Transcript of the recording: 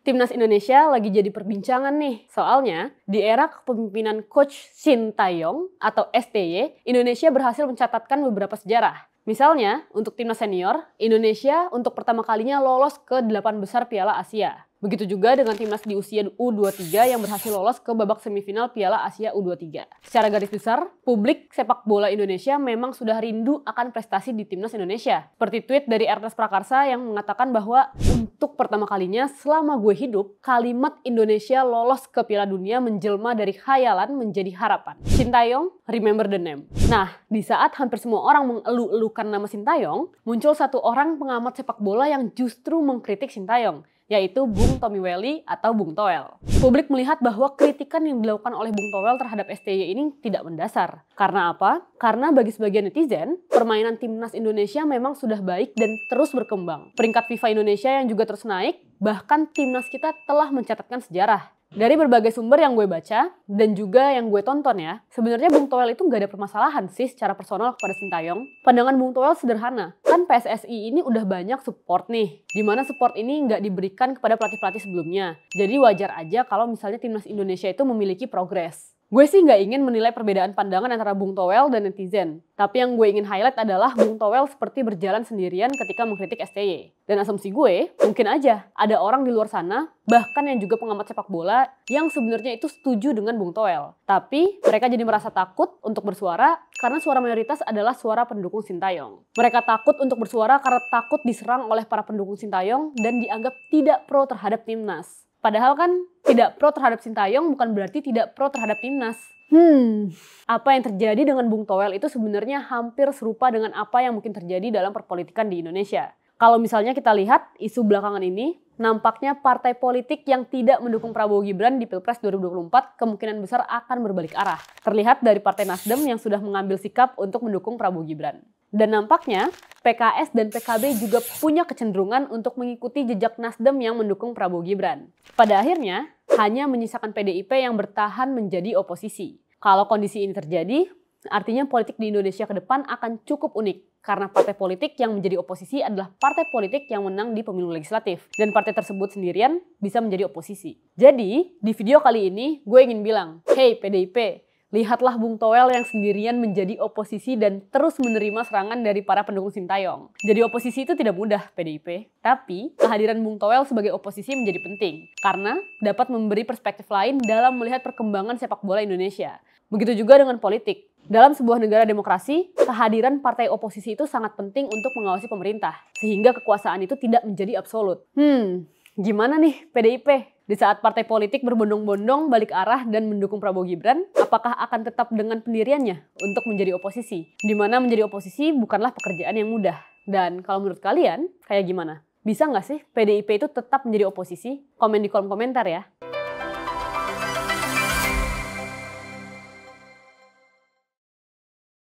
Timnas Indonesia lagi jadi perbincangan nih. Soalnya, di era kepemimpinan Coach Sintayong atau STY, Indonesia berhasil mencatatkan beberapa sejarah. Misalnya, untuk timnas senior, Indonesia untuk pertama kalinya lolos ke 8 besar Piala Asia. Begitu juga dengan timnas di usia U23 yang berhasil lolos ke babak semifinal Piala Asia U23. Secara garis besar, publik sepak bola Indonesia memang sudah rindu akan prestasi di timnas Indonesia. Seperti tweet dari Ernest Prakarsa yang mengatakan bahwa untuk pertama kalinya selama gue hidup, kalimat Indonesia lolos ke Piala Dunia menjelma dari khayalan menjadi harapan. Sintayong, remember the name. Nah, di saat hampir semua orang mengeluh-elukan nama Sintayong, muncul satu orang pengamat sepak bola yang justru mengkritik Sintayong, yaitu Bung Tommy Welly atau Bung Toel. Publik melihat bahwa kritikan yang dilakukan oleh Bung Toel terhadap STY ini tidak mendasar. Karena apa? Karena bagi sebagian netizen, permainan timnas Indonesia memang sudah baik dan terus berkembang. Peringkat FIFA Indonesia yang juga terus naik, bahkan timnas kita telah mencatatkan sejarah. Dari berbagai sumber yang gue baca, dan juga yang gue tonton ya, sebenarnya Bung Toel itu nggak ada permasalahan sih secara personal kepada Sintayong. Pandangan Bung Toel sederhana, kan PSSI ini udah banyak support nih, dimana support ini nggak diberikan kepada pelatih-pelatih sebelumnya. Jadi wajar aja kalau misalnya timnas Indonesia itu memiliki progres. Gue sih nggak ingin menilai perbedaan pandangan antara Bung Toel dan netizen. Tapi yang gue ingin highlight adalah Bung Toel seperti berjalan sendirian ketika mengkritik STY. Dan asumsi gue, mungkin aja ada orang di luar sana, bahkan yang juga pengamat sepak bola, yang sebenarnya itu setuju dengan Bung Toel. Tapi mereka jadi merasa takut untuk bersuara karena suara mayoritas adalah suara pendukung Sintayong. Mereka takut untuk bersuara karena takut diserang oleh para pendukung Sintayong dan dianggap tidak pro terhadap timnas. Padahal kan tidak pro terhadap Sintayong bukan berarti tidak pro terhadap timnas. Apa yang terjadi dengan Bung Toel itu sebenarnya hampir serupa dengan apa yang mungkin terjadi dalam perpolitikan di Indonesia. Kalau misalnya kita lihat isu belakangan ini, nampaknya partai politik yang tidak mendukung Prabowo Gibran di Pilpres 2024 kemungkinan besar akan berbalik arah. Terlihat dari Partai Nasdem yang sudah mengambil sikap untuk mendukung Prabowo Gibran. Dan nampaknya PKS dan PKB juga punya kecenderungan untuk mengikuti jejak Nasdem yang mendukung Prabowo Gibran. Pada akhirnya, hanya menyisakan PDIP yang bertahan menjadi oposisi. Kalau kondisi ini terjadi, artinya politik di Indonesia ke depan akan cukup unik. Karena partai politik yang menjadi oposisi adalah partai politik yang menang di pemilu legislatif. Dan partai tersebut sendirian bisa menjadi oposisi. Jadi, di video kali ini gue ingin bilang, hey PDIP, lihatlah Bung Toel yang sendirian menjadi oposisi dan terus menerima serangan dari para pendukung Sintayong. Jadi oposisi itu tidak mudah PDIP. Tapi kehadiran Bung Toel sebagai oposisi menjadi penting. Karena dapat memberi perspektif lain dalam melihat perkembangan sepak bola Indonesia. Begitu juga dengan politik. Dalam sebuah negara demokrasi, kehadiran partai oposisi itu sangat penting untuk mengawasi pemerintah. Sehingga kekuasaan itu tidak menjadi absolut. Gimana nih PDIP? Di saat partai politik berbondong-bondong balik arah dan mendukung Prabowo Gibran, apakah akan tetap dengan pendiriannya untuk menjadi oposisi? Dimana menjadi oposisi bukanlah pekerjaan yang mudah. Dan kalau menurut kalian, kayak gimana? Bisa nggak sih PDIP itu tetap menjadi oposisi? Komen di kolom komentar ya.